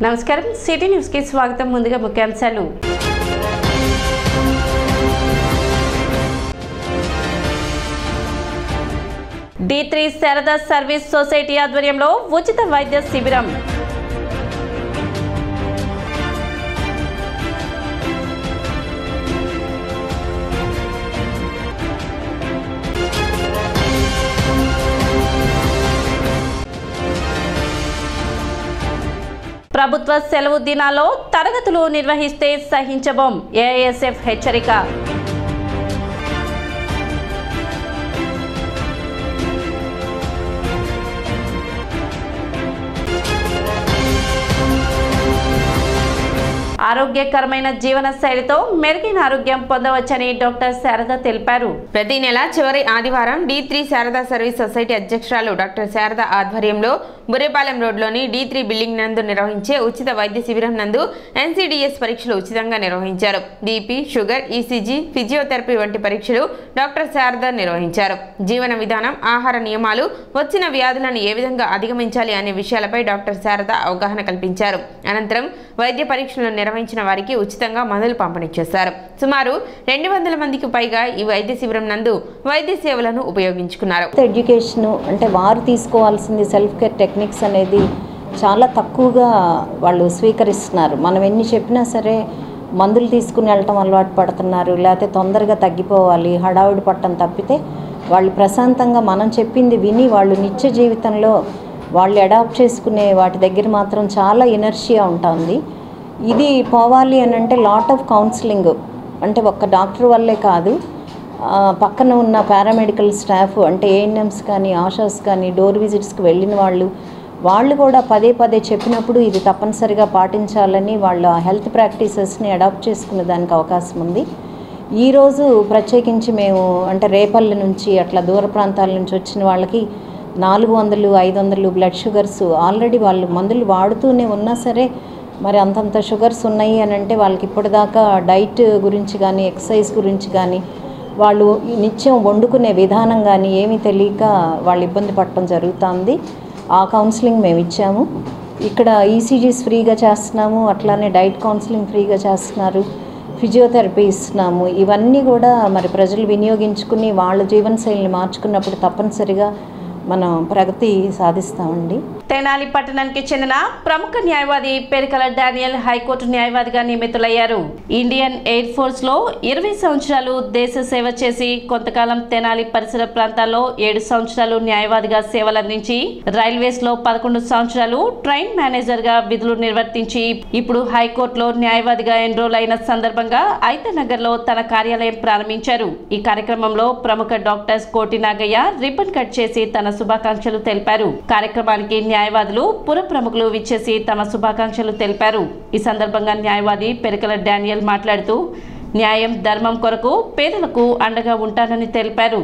నమస్కారం city news కి స్వాగతం ముందుగా ముఖ్యాంశాలు D3 శారదా సర్వీస్ సొసైటీ ఆధ్వర్యంలో ఉచిత వైద్య శిబిరం ప్రభుత్వ సెలవు దినాల్లో తరగతులు నిర్వహిస్తే సహించబోం AISF హెచ్చరిక ఆరోగ్యకరమైన జీవన శైలితో మెరుగైన ఆరోగ్యం పొందవచ్చని డాక్టర్ శారద తెలిపారు. ప్రతి నెల చివరి ఆదివారం D3 శారదా సర్వీస్ సొసైటీ అధ్యక్షురాలు డాక్టర్ శారద ఆధ్వర్యంలో బుర్రేపాలెం రోడ్లోని D3 బిల్డింగ్ నందు నిర్వహించే ఉచిత వైద్య శిబిరం నందు NCDS పరీక్షలు ఉచితంగా నిర్వహించారు. BP, షుగర్, ECG, ఫిజియోథెరపీ వంటి పరీక్షలు డాక్టర్ శారద నిర్వహించారు. జీవన విధానం, ఆహార నియమాలు, వచ్చిన వ్యాధులను ఏ విధంగా అధిగమించాలి అనే విషయాలపై డాక్టర్ శారద అవగాహన కల్పించారు. అనంతరం వైద్య పరీక్షలను నిర్వహించిన వారికి ఉచితంగా మందులు పంపిణీ చేశారు. సుమారు 200 మందికి పైగా ఈ వైద్య శిబిరం నందు వైద్య సేవలను ఉపయోగించుకున్నారు. ఎడ్యుకేషన్ అంటే వారు తీసుకోవాల్సింది సెల్ఫ్ కేర్ టెక్నిక్స్ అనేది చాలా తక్కువగా వాళ్ళు స్వీకరిస్తున్నారు. మనం ఎన్ని చెప్పినా సరే మందులు తీసుకుని వెళ్ళటం అలవాటు పడుతున్నారు, లేకపోతే తొందరగా తగ్గిపోవాలి హడావుడి పట్టం తప్పితే వాళ్ళు ప్రశాంతంగా మనం చెప్పింది విని వాళ్ళు నిత్య జీవితంలో వాళ్ళు అడాప్ట్ చేసుకునే వాటి దగ్గర మాత్రం చాలా ఇనర్షియా ఉంటుంది. ఇది పోవాలి అని అంటే లాట్ ఆఫ్ కౌన్సిలింగ్, అంటే ఒక్క డాక్టర్ వల్లే కాదు, పక్కన ఉన్న పారామెడికల్ స్టాఫ్ అంటే ANMs కానీ ఆషాస్ కానీ డోర్ విజిట్స్కి వెళ్ళిన వాళ్ళు కూడా పదే పదే చెప్పినప్పుడు ఇది తప్పనిసరిగా పాటించాలని వాళ్ళ హెల్త్ ప్రాక్టీసెస్ని అడాప్ట్ చేసుకునే దానికి అవకాశం ఉంది. ఈరోజు ప్రత్యేకించి మేము అంటే రేపల్లి నుంచి అట్లా దూర ప్రాంతాల నుంచి వచ్చిన వాళ్ళకి 400, 500 బ్లడ్ షుగర్స్ ఆల్రెడీ వాళ్ళు మందులు వాడుతూనే ఉన్నా సరే మరి అంతంత షుగర్స్ ఉన్నాయి అని అంటే వాళ్ళకి ఇప్పటిదాకా డైట్ గురించి కానీ ఎక్సర్సైజ్ గురించి కానీ వాళ్ళు నిత్యం వండుకునే విధానం కానీ ఏమీ తెలియక వాళ్ళు ఇబ్బంది పడటం జరుగుతుంది. ఆ కౌన్సిలింగ్ మేము ఇచ్చాము. ఇక్కడ ECGs ఫ్రీగా చేస్తున్నాము, అట్లానే డైట్ కౌన్సిలింగ్ ఫ్రీగా చేస్తున్నారు, ఫిజియోథెరపీ ఇస్తున్నాము. ఇవన్నీ కూడా మరి ప్రజలు వినియోగించుకుని వాళ్ళ జీవనశైలిని మార్చుకున్నప్పుడు తప్పనిసరిగా మనం ప్రగతి సాధిస్తామండి. తెనాలి పట్టణానికి చెందిన ప్రముఖ న్యాయవాది పెరికల డానియల్ హైకోర్టు న్యాయవాదిగా నియమితులయ్యారు. ఇండియన్ ఎయిర్ ఫోర్స్ లో 20 సంవత్సరాలు దేశ సేవ చేసి కొంతకాలం తెనాలి పరిసర ప్రాంతాల్లో 7 సంవత్సరాలు న్యాయవాదిగా సేవలందించి రైల్వేస్ లో 11 సంవత్సరాలు ట్రైన్ మేనేజర్ గా విధులు నిర్వర్తించి ఇప్పుడు హైకోర్టులో న్యాయవాదిగా ఎన్రోల్ అయిన సందర్భంగా ఐతనగర్ లో తన కార్యాలయం ప్రారంభించారు. ఈ కార్యక్రమంలో ప్రముఖ డాక్టర్స్ కోటి నాగయ్య రిబ్బన్ కట్ చేసి తన శుభాకాంక్షలు తెలిపారు. కార్యక్రమానికి న్యాయవాదులు పుర ప్రముఖులు విచ్చేసి తమ శుభాకాంక్షలు తెలిపారు. ఈ సందర్భంగా న్యాయవాది పెరికల డానియల్ మాట్లాడుతూ న్యాయం ధర్మం కొరకు పేదలకు అండగా ఉంటానని తెలిపారు.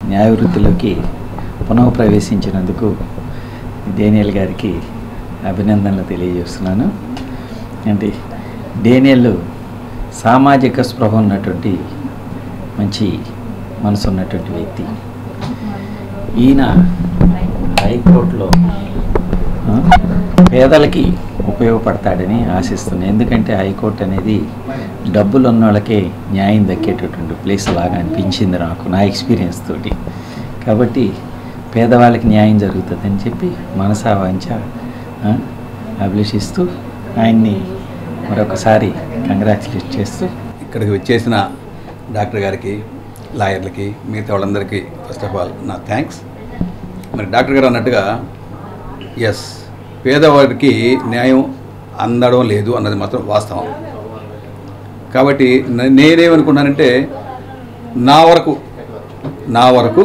న్యాయ వృత్తిలోకి పునః ప్రవేశించినందుకు డేనియల్ గారికి అభినందనలు తెలియజేస్తున్నాను. అంటే డేనియల్ సామాజిక స్పృహ ఉన్నటువంటి మంచి మనసు ఉన్నటువంటి వ్యక్తి. ఈయన హైకోర్టులో పేదలకి ఉపయోగపడతాడని ఆశిస్తున్నాను. ఎందుకంటే హైకోర్టు అనేది డబ్బులు ఉన్న వాళ్ళకే న్యాయం దక్కేటటువంటి ప్లేస్ లాగా అనిపించింది నాకు, నా ఎక్స్పీరియన్స్ తోటి. కాబట్టి పేదవాళ్ళకి న్యాయం జరుగుతుందని చెప్పి మనసా వాంఛ అభిలషిస్తూ ఆయన్ని మరొకసారి కంగ్రాచులేట్ చేస్తూ ఇక్కడికి వచ్చేసిన డాక్టర్ గారికి, లాయర్లకి, మిగతా వాళ్ళందరికీ ఫస్ట్ ఆఫ్ ఆల్ నా థ్యాంక్స్. మరి డాక్టర్ గారు అన్నట్టుగా పేదవాడికి న్యాయం అందడం లేదు అన్నది మాత్రం వాస్తవం. కాబట్టి నేనేమనుకున్నానంటే నా వరకు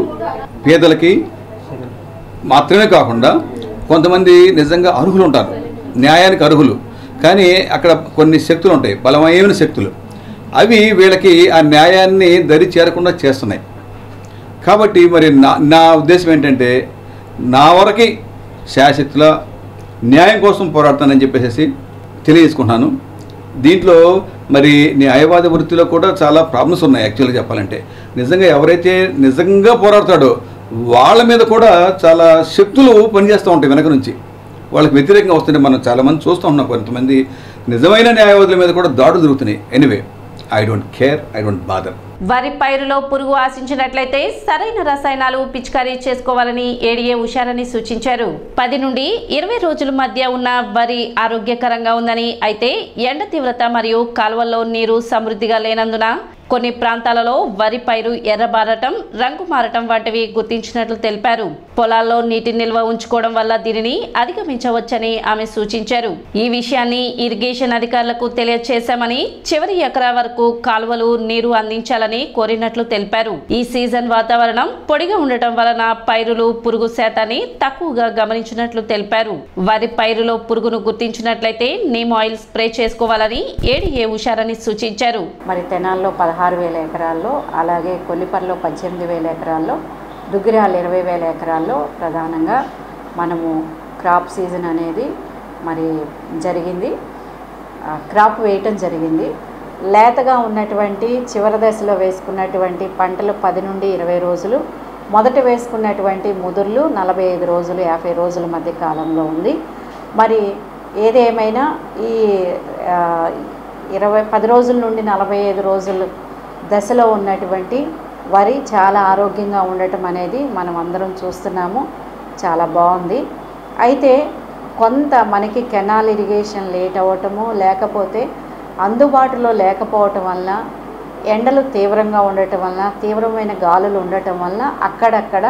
పేదలకి మాత్రమే కాకుండా కొంతమంది నిజంగా అర్హులు ఉంటారు, న్యాయానికి అర్హులు, కానీ అక్కడ కొన్ని శక్తులు ఉంటాయి, బలమైన శక్తులు, అవి వీళ్ళకి ఆ న్యాయాన్ని దరి చేరకుండా చేస్తున్నాయి. కాబట్టి మరి నా ఉద్దేశం ఏంటంటే నా వరకు శాశ్వత న్యాయం కోసం పోరాడతానని చెప్పేసి తెలియజేసుకుంటున్నాను. దీంట్లో మరి న్యాయవాద వృత్తిలో కూడా చాలా ప్రాబ్లమ్స్ ఉన్నాయి. యాక్చువల్గా చెప్పాలంటే నిజంగా ఎవరైతే నిజంగా పోరాడతాడో వాళ్ళ మీద కూడా చాలా శక్తులు పనిచేస్తూ ఉంటాయి వెనక నుంచి. వాళ్ళకి వ్యతిరేకంగా వస్తుంటే మనం చాలామంది చూస్తూ ఉన్నాం. కొంతమంది నిజమైన న్యాయవాదుల మీద కూడా దాడులు జరుగుతున్నాయి. Anyway, I don't care, I don't bother. వరి పైరులో పురుగు ఆశించినట్లయితే సరైన రసాయనాలు పిచికారీ చేసుకోవాలని ఏడీఏ ఉషారని సూచించారు. 10 నుండి 20 రోజుల మధ్య ఉన్న వరి ఆరోగ్యకరంగా ఉందని, అయితే ఎండ తీవ్రత మరియు కాలువల్లో నీరు సమృద్ధిగా లేనందున కొన్ని ప్రాంతాలలో వరి పైరు ఎర్రబారటం, రంగు మారటం వంటివి గుర్తించినట్లు తెలిపారు. పొలాల్లో నీటి నిల్వ ఉంచుకోవడం వల్ల దీనిని అధిగమించవచ్చని ఆమె సూచించారు. ఈ విషయాన్ని ఇరిగేషన్ అధికారులకు తెలియజేశామని, చివరి ఎకరా వరకు కాలువలు నీరు అందించాలని కోరినట్లు తెలిపారు. ఈ సీజన్ వాతావరణం పొడిగా ఉండటం వలన పైరులు పురుగు శాతాన్ని తక్కువగా గమనించినట్లు తెలిపారు. వరి పైరులో పురుగును గుర్తించినట్లయితే నీమ్ ఆయిల్ స్ప్రే చేసుకోవాలని ఏడీఏ ఉషారని సూచించారు. మరి తెనాల్లో 16,000 ఎకరాల్లో, అలాగే కొల్లిపర్లో 18,000 ఎకరాల్లో, దుగ్గిరాలు 20,000 ఎకరాల్లో ప్రధానంగా మనము క్రాప్ సీజన్ అనేది మరి జరిగింది. క్రాప్ వేయటం జరిగింది. లేతగా ఉన్నటువంటి చివరి దశలో వేసుకున్నటువంటి పంటలు 10 నుండి 20 రోజులు, మొదట వేసుకున్నటువంటి ముదుర్లు 45 రోజులు 50 రోజుల మధ్య కాలంలో ఉంది. మరి ఏదేమైనా ఈ 10 రోజుల నుండి 45 రోజులు దశలో ఉన్నటువంటి వరి చాలా ఆరోగ్యంగా ఉండటం అనేది మనం అందరం చూస్తున్నాము. చాలా బాగుంది. అయితే కొంత మనకి కెనాల్ ఇరిగేషన్ లేట్ అవ్వటము, లేకపోతే అందుబాటులో లేకపోవటం వల్ల, ఎండలు తీవ్రంగా ఉండటం వల్ల, తీవ్రమైన గాలులు ఉండటం వల్ల అక్కడక్కడ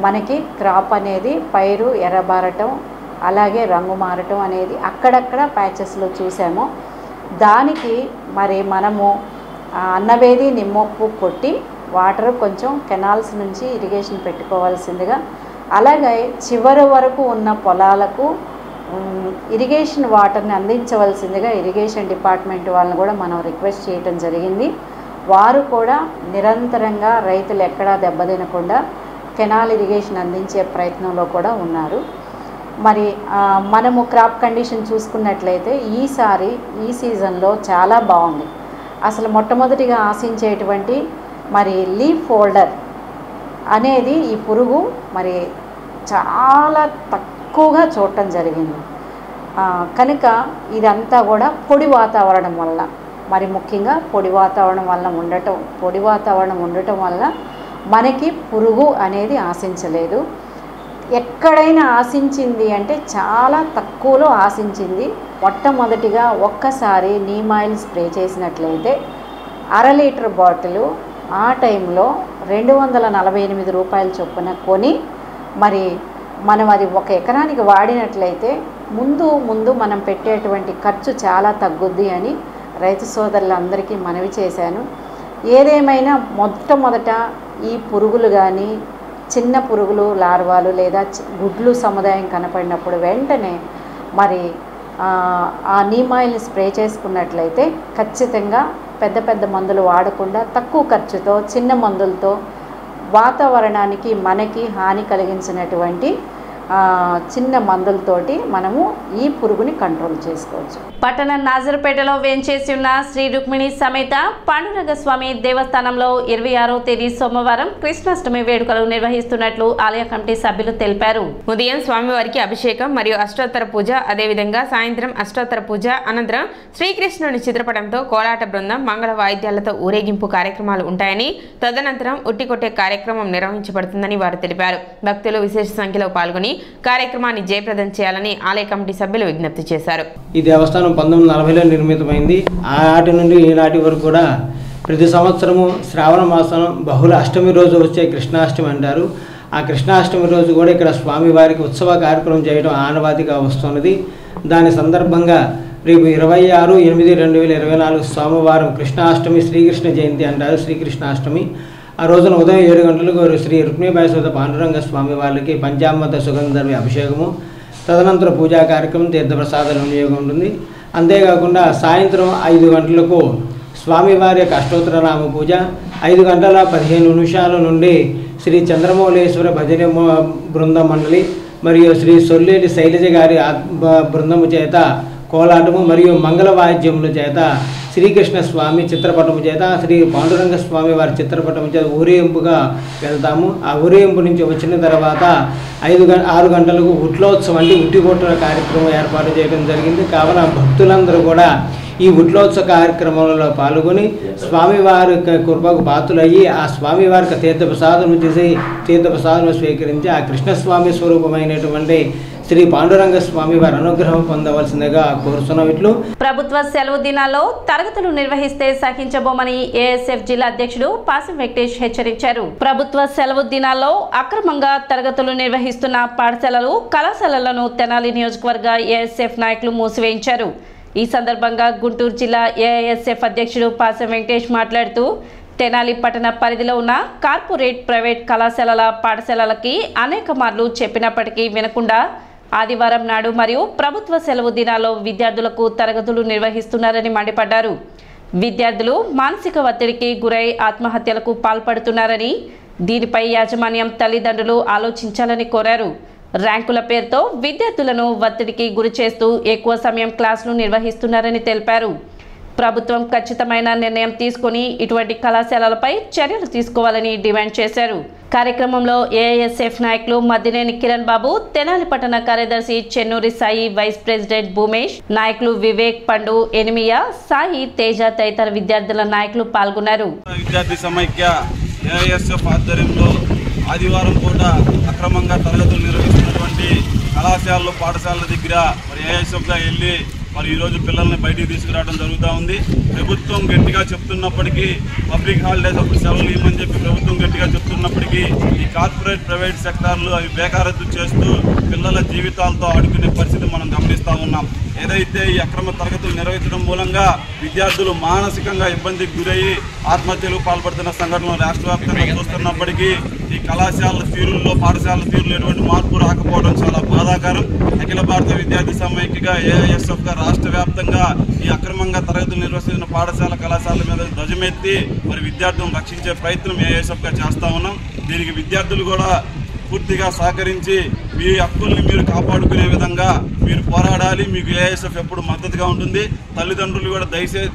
మనకి క్రాప్ అనేది పైరు ఎర్రబారటం, అలాగే రంగు మారటం అనేది అక్కడక్కడ ప్యాచెస్లో చూసాము. దానికి మరి మనము అన్నవేది నిమ్మొప్పు కొట్టి వాటర్ కొంచెం కెనాల్స్ నుంచి ఇరిగేషన్ పెట్టుకోవాల్సిందిగా, అలాగే చివరి వరకు ఉన్న పొలాలకు ఇరిగేషన్ వాటర్ని అందించవలసిందిగా ఇరిగేషన్ డిపార్ట్మెంట్ వాళ్ళని కూడా మనం రిక్వెస్ట్ చేయటం జరిగింది. వారు కూడా నిరంతరంగా రైతులు ఎక్కడా దెబ్బతినకుండా కెనాల్ ఇరిగేషన్ అందించే ప్రయత్నంలో కూడా ఉన్నారు. మరి మనము క్రాప్ కండిషన్ చూసుకున్నట్లయితే ఈసారి ఈ సీజన్లో చాలా బాగుంది. అసలు మొట్టమొదటిగా ఆశించేటువంటి మరి లీఫ్ ఫోల్డర్ అనేది ఈ పురుగు మరి చాలా తక్కువగా చూడటం జరిగింది. కనుక ఇదంతా కూడా పొడి వాతావరణం వల్ల, మరి ముఖ్యంగా పొడి వాతావరణం ఉండటం వల్ల మనకి పురుగు అనేది ఆశించలేదు. ఎక్కడైనా ఆశించింది అంటే చాలా తక్కువలో ఆశించింది. మొట్టమొదటిగా ఒక్కసారి నీమ్ ఆయిల్ స్ప్రే చేసినట్లయితే 1/2 లీటర్ బాటిల్ ఆ టైంలో 248 రూపాయల చొప్పున కొని, మరి మనం అది 1 ఎకరానికి వాడినట్లయితే ముందు మనం పెట్టేటువంటి ఖర్చు చాలా తగ్గుద్ది అని రైతు సోదరులందరికీ మనవి చేశాను. ఏదేమైనా మొట్టమొదట ఈ పురుగులు కానీ, చిన్న పురుగులు లార్వాలు లేదా గుడ్లు సముదాయం కనపడినప్పుడు వెంటనే మరి ఆ నీమ్ ఆయిల్ని స్ప్రే చేసుకున్నట్లయితే ఖచ్చితంగా పెద్ద మందులు వాడకుండా తక్కువ ఖర్చుతో చిన్న మందులతో వాతావరణానికి మనకి హాని కలిగించినటువంటి చిన్న మందులతోటి మనము ఈ పురుగుని కంట్రోల్ చేసుకోవచ్చు. పట్టణ నాజర్పేటలో వేంచేసి ఉన్న శ్రీ రుక్మిణి సమేత పాండురంగ స్వామి దేవస్థానంలో 26వ తేదీ సోమవారం కృష్ణాష్టమి వేడుకలు నిర్వహిస్తున్నట్లు ఆలయ కమిటీ సభ్యులు తెలిపారు. ఉదయం స్వామివారికి అభిషేకం మరియు అష్టోత్తర పూజ, అదేవిధంగా సాయంత్రం అష్టోత్తర పూజ అనంతరం శ్రీకృష్ణుని చిత్రపటంతో కోలాట బృందం, మంగళ వాయిద్యాలతో ఊరేగింపు కార్యక్రమాలు ఉంటాయని, తదనంతరం ఉట్టికొట్టే కార్యక్రమం నిర్వహించబడుతుందని వారు తెలిపారు. భక్తులు విశేష సంఖ్యలో పాల్గొని కార్యక్రమాన్ని జయప్రదం చేయాలని ఆలయ కమిటీ సభ్యులు విజ్ఞప్తి చేశారు. ఈ దేవస్థానం 1940లో నిర్మితమైంది. ఆనాటి నుండి ఈనాటి వరకు కూడా ప్రతి సంవత్సరము శ్రావణ మాసం బహుళ అష్టమి రోజు వచ్చే కృష్ణాష్టమి అంటారు. ఆ కృష్ణాష్టమి రోజు కూడా ఇక్కడ స్వామివారికి ఉత్సవ కార్యక్రమం చేయడం ఆనవాతిగా వస్తున్నది. దాని సందర్భంగా రేపు 26/8/2024 సోమవారం కృష్ణాష్టమి, శ్రీకృష్ణ జయంతి అంటారు, శ్రీకృష్ణాష్టమి. ఆ రోజున ఉదయం 7 గంటలకు శ్రీ రుక్మిణీబాయి సమేత పాండురంగ స్వామి వారికి పంచామృత సుగంధర్వి అభిషేకము, తదనంతరం పూజా కార్యక్రమం, తీర్థప్రసాదాల వినియోగం ఉంటుంది. అంతేకాకుండా సాయంత్రం 5 గంటలకు స్వామివారి యొక్క అష్టోత్తర నామ పూజ, 5:15 నుండి శ్రీ చంద్రమౌళేశ్వర భజన బృంద మండలి మరియు శ్రీ సొల్లేటి శైలజ గారి బృందము చేత కోలాటము మరియు మంగళ వాయిద్యముల చేత శ్రీకృష్ణ స్వామి చిత్రపటం చేత శ్రీ పాండురంగ స్వామి వారి చిత్రపటం చేత ఊరేగింపుగా వెళ్తాము. ఆ ఊరేగింపు నుంచి వచ్చిన తర్వాత 6 గంటలకు ఉట్లోత్సవం అంటే ఉట్టి కొట్టిన కార్యక్రమం ఏర్పాటు చేయడం జరిగింది. కావున భక్తులందరూ కూడా ఈ ఉట్లోత్సవ కార్యక్రమంలో పాల్గొని స్వామివారి కృపకు పాత్రులయ్యి ఆ స్వామివారికి తీర్థప్రసాదం స్వీకరించి ఆ కృష్ణస్వామి స్వరూపమైనటువంటి శ్రీ పాండురంగ స్వామి వారి అనుగ్రహం పొందవలసిందిగా కోరుతున్నాం. ఇట్లు ప్రభుత్వ సెలవు దినాల్లో తరగతులు నిర్వహిస్తే సహించబోమని ఏఎస్ఎఫ్ జిల్లా అధ్యక్షుడు పాసం వెంకటేష్ హెచ్చరించారు. ప్రభుత్వ సెలవు దినాల్లో అక్రమంగా తరగతులు నిర్వహిస్తున్న పాఠశాలలు కళాశాలలను తెనాలి నియోజకవర్గ ఏఎస్ఎఫ్ నాయకులు మూసివేయించారు. ఈ సందర్భంగా గుంటూరు జిల్లా ఏఎస్ఎఫ్ అధ్యక్షుడు పాసం వెంకటేష్ మాట్లాడుతూ తెనాలి పట్టణ పరిధిలో ఉన్న కార్పొరేట్ ప్రైవేట్ కళాశాలల పాఠశాలలకి అనేక మార్లు చెప్పినప్పటికీ వినకుండా ఆదివారం నాడు మరియు ప్రభుత్వ సెలవు దినాల్లో విద్యార్థులకు తరగతులు నిర్వహిస్తున్నారని మండిపడ్డారు. విద్యార్థులు మానసిక ఒత్తిడికి గురై ఆత్మహత్యలకు పాల్పడుతున్నారని, దీనిపై యాజమాన్యం తల్లిదండ్రులు ఆలోచించాలని కోరారు. ర్యాంకుల పేరుతో విద్యార్థులను ఒత్తిడికి గురి చేస్తూ ఎక్కువ సమయం క్లాసులు నిర్వహిస్తున్నారని తెలిపారు. ప్రభుత్వం ఖచ్చితమైన నిర్ణయం తీసుకుని ఇటువంటి కళాశాలలపై చర్యలు తీసుకోవాలని డిమాండ్ చేశారు. కార్యక్రమంలో ఏఐఎస్ఎఫ్ నాయకులు మద్దినేని కిరణ్ బాబు, తెనాలి పట్టణ కార్యదర్శి చెన్నూరి సాయి, వైస్ ప్రెసిడెంట్ భూమేష్, నాయకులు వివేక్, పండు, ఎనిమియా, సాయి, తేజ తదితర విద్యార్థుల నాయకులు పాల్గొన్నారు. విద్యార్థి సమైక్య ఏఐఎస్ఎఫ్ ఆధ్వర్యంలో ఆదివారం పూట అక్రమంగా తరగతులు నిర్వహిస్తున్నటువంటి కళాశాలలు పాఠశాలల దగ్గర మరి ఏఐఎస్ఎఫ్గా వెళ్ళి మరి ఈరోజు పిల్లల్ని బయటికి తీసుకురావడం జరుగుతూ ఉంది. ప్రభుత్వం గట్టిగా చెప్తున్నప్పటికీ పబ్లిక్ హాలిడేస్ అప్పుడు సెలవులు ఇవ్వమని చెప్పి ప్రభుత్వం గట్టిగా చెప్తున్నప్పటికీ ఈ కార్పొరేట్ ప్రైవేట్ సెక్టార్లు అవి బేకారత్తు చేస్తూ పిల్లల జీవితాలతో ఆడుకునే పరిస్థితి మనం గమనిస్తూ ఉన్నాం. ఏదైతే ఈ అక్రమ తరగతులు నిర్వహించడం మూలంగా విద్యార్థులు మానసికంగా ఇబ్బందికి గురయ్యి ఆత్మహత్యలకు పాల్పడుతున్న సంఘటనలు రాష్ట్ర వ్యాప్తంగా చూస్తున్నప్పటికీ ఈ కళాశాలల తీరుల్లో పాఠశాలల తీరులో ఎటువంటి మార్పు రాకపోవడం చాలా బాధాకరం. అఖిల భారత విద్యార్థి సమైక్యగా ఏఐఎస్ఎఫ్గా రాష్ట్ర వ్యాప్తంగా ఈ అక్రమంగా తరగతులు నిర్వహిస్తున్న పాఠశాల కళాశాలల మీద ధ్వజమెత్తి మరి విద్యార్థులను రక్షించే ప్రయత్నం ఏఐఎస్ఎఫ్గా చేస్తూ ఉన్నాం. దీనికి విద్యార్థులు కూడా పూర్తిగా సహకరించి మీ హక్కుల్ని మీరు కాపాడుకునే విధంగా మీరు పోరాడాలి. మీకు ఏఐఎస్ఎఫ్ ఎప్పుడు మద్దతుగా ఉంటుంది. తల్లిదండ్రులు కూడా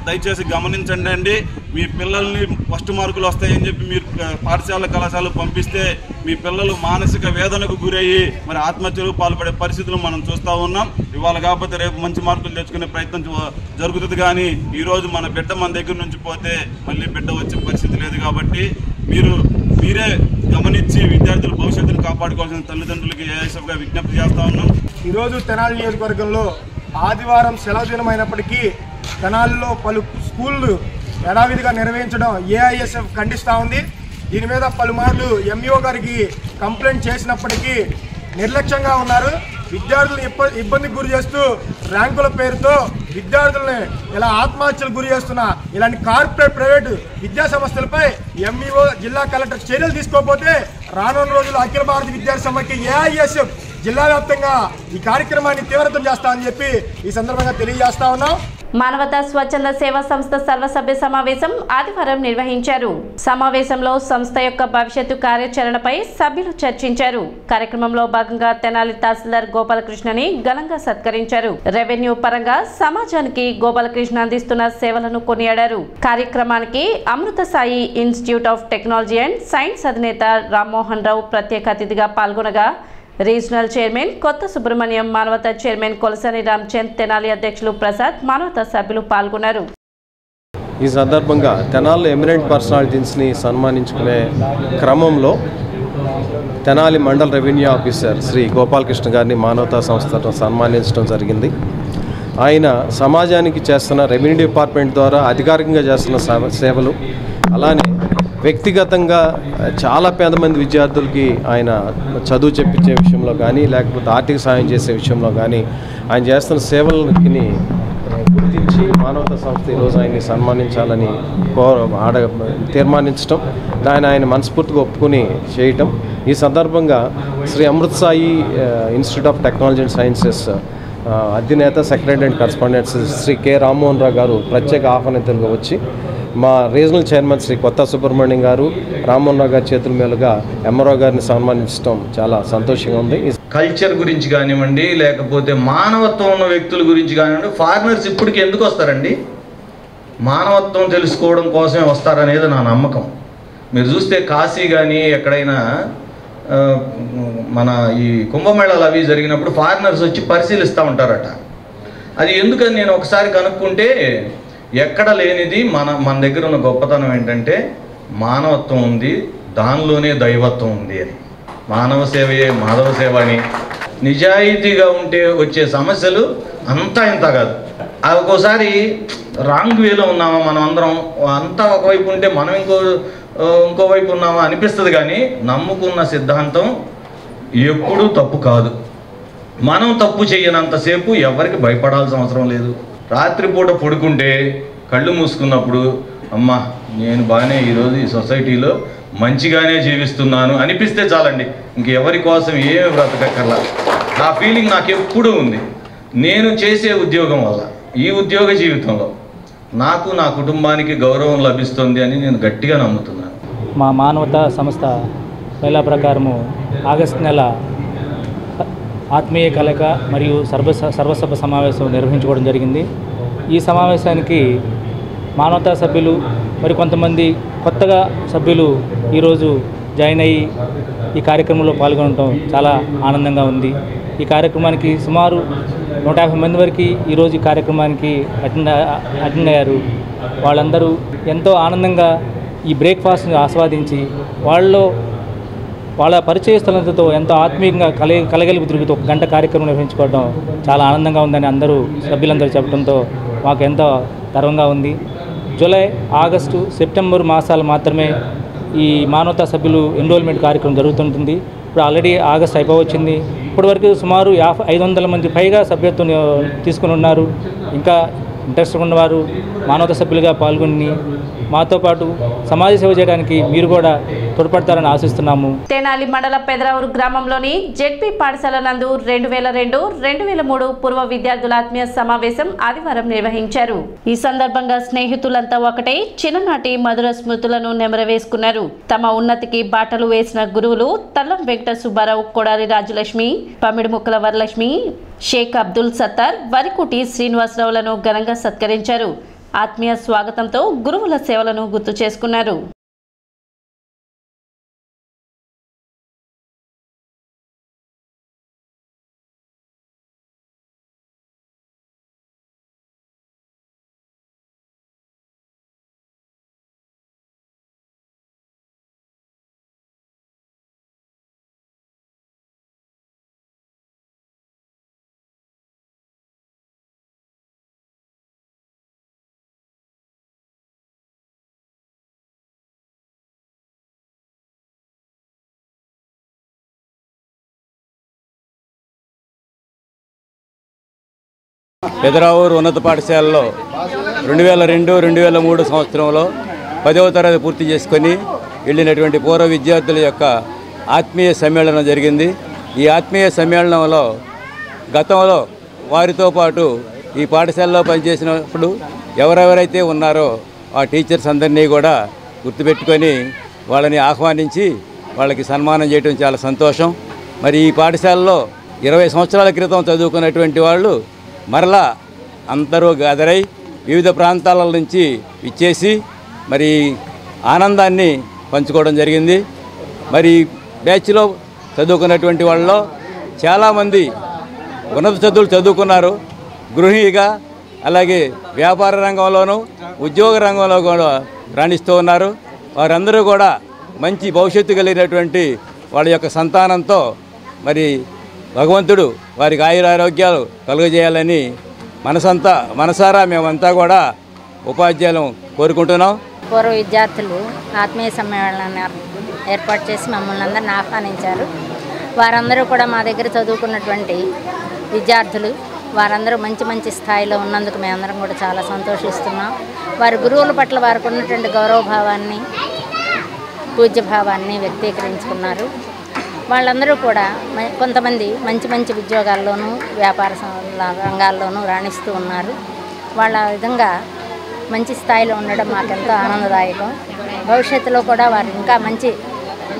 దయచేసి గమనించండి అండి. మీ పిల్లల్ని ఫస్ట్ మార్కులు వస్తాయని చెప్పి మీరు పాఠశాల కళాశాలకు పంపిస్తే మీ పిల్లలు మానసిక వేదనకు గురయ్యి మరి ఆత్మహత్యలకు పాల్పడే పరిస్థితులు మనం చూస్తూ ఉన్నాం. ఇవాళ కాకపోతే రేపు మంచి మార్కులు తెచ్చుకునే ప్రయత్నం జరుగుతుంది. కానీ ఈరోజు మన బిడ్డ మన దగ్గర నుంచి పోతే మళ్ళీ బిడ్డ వచ్చే పరిస్థితి లేదు. కాబట్టి మీరే గమనించి విద్యార్థుల భవిష్యత్తును కాపాడుకోవాల్సిన తల్లిదండ్రులకి ఏఐఎస్ఎఫ్గా విజ్ఞప్తి చేస్తూ ఉన్నాం. ఈరోజు తెనాలి నియోజకవర్గంలో ఆదివారం సెలవు దినమైనప్పటికీ తెనాలిలో పలు స్కూళ్ళు యథావిధిగా నిర్వహించడం ఏఐఎస్ఎఫ్ ఖండిస్తూ ఉంది. దీని మీద పలుమార్లు ఎంఈఓ గారికి కంప్లైంట్ చేసినప్పటికీ నిర్లక్ష్యంగా ఉన్నారు. విద్యార్థులను ఇబ్బందికి గురి చేస్తూ ర్యాంకుల పేరుతో విద్యార్థులని ఇలా ఆత్మహత్యలకు గురి చేస్తున్న ఇలాంటి కార్పొరేట్ ప్రైవేట్ విద్యా సంస్థలపై ఎంఈఓ జిల్లా కలెక్టర్ చర్యలు తీసుకోకపోతే రానున్న రోజుల్లో అఖిల భారత విద్యార్థి సమైక్య ఏఐఎస్ఎఫ్ జిల్లా వ్యాప్తంగా ఈ కార్యక్రమాన్ని తీవ్రతం చేస్తామని చెప్పి ఈ సందర్భంగా తెలియజేస్తా ఉన్నాం. మానవతా స్వచ్ఛంద సేవా సంస్థ సర్వసభ్య సమావేశం ఆదివారం నిర్వహించారు. సమావేశంలో సంస్థ యొక్క భవిష్యత్తు కార్యాచరణపై సభ్యులు చర్చించారు. కార్యక్రమంలో భాగంగా తెనాలి తహసీల్దార్ గోపాలకృష్ణని ఘనంగా సత్కరించారు. రెవెన్యూ పరంగా సమాజానికి గోపాలకృష్ణ అందిస్తున్న సేవలను కొనియాడారు. కార్యక్రమానికి Amrutha Sai institute of technology and science అధినేత రామ్మోహన్ రావు ప్రత్యేక అతిథిగా పాల్గొనగా రీజనల్ చైర్మన్ కొత్త సుబ్రహ్మణ్యం, మానవతా చైర్మన్ కొలసాని రామచంద్, తెనాలి అధ్యక్షులు ప్రసాద్, మానవతా సభ్యులు పాల్గొన్నారు. ఈ సందర్భంగా తెనాలి ఎమినెంట్ పర్సనాలిటీస్ని సన్మానించుకునే క్రమంలో తెనాలి మండల్ రెవెన్యూ ఆఫీసర్ శ్రీ గోపాలకృష్ణ గారిని మానవతా సంస్థను సన్మానించడం జరిగింది. ఆయన సమాజానికి చేస్తున్న రెవెన్యూ డిపార్ట్మెంట్ ద్వారా అధికారికంగా చేస్తున్న సేవలు, అలానే వ్యక్తిగతంగా చాలా పేద మంది విద్యార్థులకి ఆయన చదువు చెప్పించే విషయంలో కానీ లేకపోతే ఆర్థిక సాయం చేసే విషయంలో కానీ ఆయన చేస్తున్న సేవలని గుర్తించి మానవతా సంస్థ ఈరోజు ఆయన్ని సన్మానించాలని తీర్మానించడం, దాన్ని ఆయన మనస్ఫూర్తిగా ఒప్పుకొని చేయటం. ఈ సందర్భంగా Shri Amrutha Sai institute of technology and sciences అధినేత secretary and correspondent Shri K Rammohan Rao గారు ప్రత్యేక ఆహ్వానితులుగా వచ్చి మా రీజనల్ చైర్మన్ శ్రీ కొత్త సుబ్రహ్మణ్యం గారు, రామ్మోహన్ రావు గారి చేతుల మీదుగా ఎంఆర్ఓ గారిని సన్మానించడం చాలా సంతోషంగా ఉంది. కల్చర్ గురించి కానివ్వండి, లేకపోతే మానవత్వం ఉన్న వ్యక్తుల గురించి కానివ్వండి, ఫారినర్స్ ఇప్పటికి ఎందుకు వస్తారండి? మానవత్వం తెలుసుకోవడం కోసమే వస్తారనేది నా నమ్మకం. మీరు చూస్తే కాశీ కానీ ఎక్కడైనా మన ఈ కుంభమేళాలు అవి జరిగినప్పుడు ఫారినర్స్ వచ్చి పరిశీలిస్తూ ఉంటారట. అది ఎందుకని నేను ఒకసారి కనుక్కుంటే ఎక్కడ లేనిది మన దగ్గర ఉన్న గొప్పతనం ఏంటంటే మానవత్వం ఉంది, దానిలోనే దైవత్వం ఉంది అని. మానవ సేవయే మాధవ సేవ అని. నిజాయితీగా ఉంటే వచ్చే సమస్యలు అంతా ఇంత కాదు. అది ఒక్కోసారి రాంగ్ వేలో ఉన్నామా మనం అందరం, అంతా ఒకవైపు ఉంటే మనం ఇంకోవైపు ఉన్నామా అనిపిస్తుంది. కానీ నమ్ముకున్న సిద్ధాంతం ఎప్పుడూ తప్పు కాదు. మనం తప్పు చేయనంతసేపు ఎవరికి భయపడాల్సిన అవసరం లేదు. రాత్రిపూట పడుకుంటే కళ్ళు మూసుకున్నప్పుడు అమ్మా నేను బాగానే ఈరోజు ఈ సొసైటీలో మంచిగానే జీవిస్తున్నాను అనిపిస్తే చాలండి. ఇంకెవరి కోసం ఏమి బ్రతకక్కర్లా. ఆ ఫీలింగ్ నాకు ఎప్పుడూ ఉంది. నేను చేసే ఉద్యోగం వల్ల, ఈ ఉద్యోగ జీవితంలో నాకు నా కుటుంబానికి గౌరవం లభిస్తుంది అని నేను గట్టిగా నమ్ముతున్నాను. మా మానవతా సంస్థ వేళ ప్రకారము ఆగస్టు నెల ఆత్మీయ కలయిక మరియు సర్వసభ సమావేశం నిర్వహించుకోవడం జరిగింది. ఈ సమావేశానికి మానవతా సభ్యులు మరి కొంతమంది కొత్తగా సభ్యులు ఈరోజు జాయిన్ అయ్యి ఈ కార్యక్రమంలో పాల్గొనడం చాలా ఆనందంగా ఉంది. ఈ కార్యక్రమానికి సుమారు 150 మంది వరకు ఈరోజు ఈ కార్యక్రమానికి అటెండ్ అయ్యారు. వాళ్ళందరూ ఎంతో ఆనందంగా ఈ బ్రేక్ఫాస్ట్ని ఆస్వాదించి వాళ్ళ పరిచయస్తులతో ఎంతో ఆత్మీయంగా కలగలిపి తిరుగుతూ 1 గంట కార్యక్రమం నిర్వహించుకోవడం చాలా ఆనందంగా ఉందని అందరూ సభ్యులందరూ చెప్పడంతో మాకు ఎంతో గర్వంగా ఉంది. జూలై, ఆగస్టు, సెప్టెంబర్ మాసాలు మాత్రమే ఈ మానవతా సభ్యులు ఎన్రోల్మెంట్ కార్యక్రమం జరుగుతుంటుంది. ఇప్పుడు ఆల్రెడీ ఆగస్ట్ అయిపోవచ్చింది. ఇప్పటివరకు సుమారు 500 మంది పైగా సభ్యత్వం తీసుకుని ఉన్నారు. ఇంకా ఇంట్రెస్ట్ ఉన్నవారు మానవతా సభ్యులుగా పాల్గొని మాతో పాటు సమాజ సేవ చేయడానికి మీరు కూడా తోడ్పడతారని ఆశిస్తున్నాము. తెనాలి మండల పెదరావూరు గ్రామంలోని జెడ్పీ పాఠశాల నందు 2002-2003 పూర్వ విద్యార్థుల ఆత్మీయ సమావేశం ఆదివారం నిర్వహించారు. ఈ సందర్భంగా స్నేహితులంతా ఒకటే చిన్ననాటి మధుర స్మృతులను నెమరవేసుకున్నారు. తమ ఉన్నతికి బాటలు వేసిన గురువులు తల్లం వెంకట సుబ్బారావు, కొడారి రాజలక్ష్మి, పమిడి ముక్కల వరలక్ష్మి, షేక్ అబ్దుల్ సత్తార్, వరికుటి శ్రీనివాసరావులను ఘనంగా సత్కరించారు. ఆత్మీయ స్వాగతంతో గురువుల సేవలను గుర్తు చేసుకున్నారు. పెదరావూరు ఉన్నత పాఠశాలలో 2002-2003 సంవత్సరంలో 10వ తరగతి పూర్తి చేసుకొని వెళ్ళినటువంటి పూర్వ విద్యార్థుల యొక్క ఆత్మీయ సమ్మేళనం జరిగింది. ఈ ఆత్మీయ సమ్మేళనంలో గతంలో వారితో పాటు ఈ పాఠశాలలో పనిచేసినప్పుడు ఎవరెవరైతే ఉన్నారో ఆ టీచర్స్ అందరినీ కూడా గుర్తుపెట్టుకొని వాళ్ళని ఆహ్వానించి వాళ్ళకి సన్మానం చేయడం చాలా సంతోషం. మరి ఈ పాఠశాలలో 20 సంవత్సరాల క్రితం చదువుకున్నటువంటి వాళ్ళు మరలా అందరూ గదరై వివిధ ప్రాంతాల నుంచి ఇచ్చేసి మరి ఆనందాన్ని పంచుకోవడం జరిగింది. మరి బ్యాచ్లో చదువుకున్నటువంటి వాళ్ళలో చాలామంది ఉన్నత చదువులు చదువుకున్నారు. గృహిణిగా అలాగే వ్యాపార రంగంలోనూ ఉద్యోగ రంగంలో కూడా రాణిస్తూ ఉన్నారు. వారందరూ కూడా మంచి భవిష్యత్తు కలిగినటువంటి వాళ్ళ యొక్క సంతానంతో మరి భగవంతుడు వారికి ఆయురారోగ్యాలు కలుగజేయాలని మనసారా మేమంతా కూడా ఉపాధ్యాయులను కోరుకుంటున్నాం. పూర్వ విద్యార్థులు ఆత్మీయ సమ్మేళనాన్ని ఏర్పాటు చేసి మమ్మల్ని అందరిని ఆహ్వానించారు. వారందరూ కూడా మా దగ్గర చదువుకున్నటువంటి విద్యార్థులు. వారందరూ మంచి స్థాయిలో ఉన్నందుకు మేమందరం కూడా చాలా సంతోషిస్తున్నాం. వారి గురువుల పట్ల వారికి ఉన్నటువంటి గౌరవభావాన్ని, పూజ్యభావాన్ని వ్యక్తీకరించుకున్నారు. వాళ్ళందరూ కూడా కొంతమంది మంచి ఉద్యోగాల్లోనూ వ్యాపార రంగాల్లోనూ రాణిస్తూ ఉన్నారు. వాళ్ళ విధంగా మంచి స్థాయిలో ఉండడం మాకెంతో ఆనందదాయకం. భవిష్యత్తులో కూడా వారు ఇంకా మంచి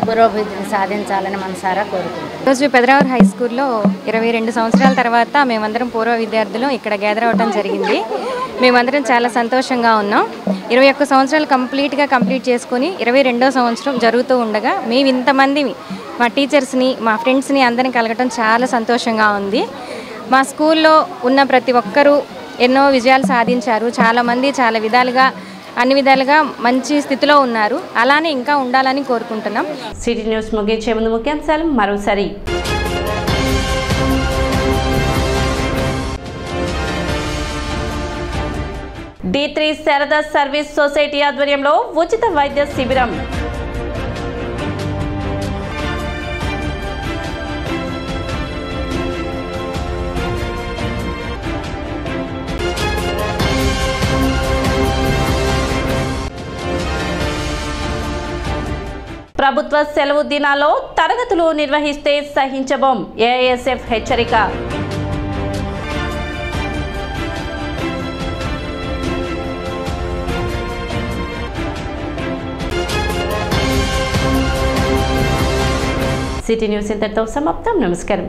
పురోభివృద్ధిని సాధించాలని మనసారా కోరుకుంటున్నాం. ఈరోజు పెదరావూరు హై స్కూల్లో 22 సంవత్సరాల తర్వాత మేమందరం పూర్వ విద్యార్థులు ఇక్కడ గ్యాదర్ అవ్వడం జరిగింది. మేమందరం చాలా సంతోషంగా ఉన్నాం. 21 సంవత్సరాలు కంప్లీట్ చేసుకొని 22వ సంవత్సరం జరుగుతూ ఉండగా మేము ఇంతమంది మా టీచర్స్ని మా ఫ్రెండ్స్ని అందరిని కలగటం చాలా సంతోషంగా ఉంది. మా స్కూల్లో ఉన్న ప్రతి ఒక్కరూ ఎన్నో విజయాలు సాధించారు. చాలామంది చాలా విధాలుగా అన్ని విధాలుగా మంచి స్థితిలో ఉన్నారు. అలానే ఇంకా ఉండాలని కోరుకుంటున్నాం. సిటీ న్యూస్ ముగించే ముందు ముఖ్యాంశాలు మరోసారి. D3 శారదా సర్వీస్ సొసైటీ ఆధ్వర్యంలో ఉచిత వైద్య శిబిరం. ప్రభుత్వ సెలవు దినాల్లో తరగతులు నిర్వహిస్తే సహించబోం AISF హెచ్చరిక. సిటీ న్యూస్ ఇంతటితో సమాప్తం. నమస్కారం.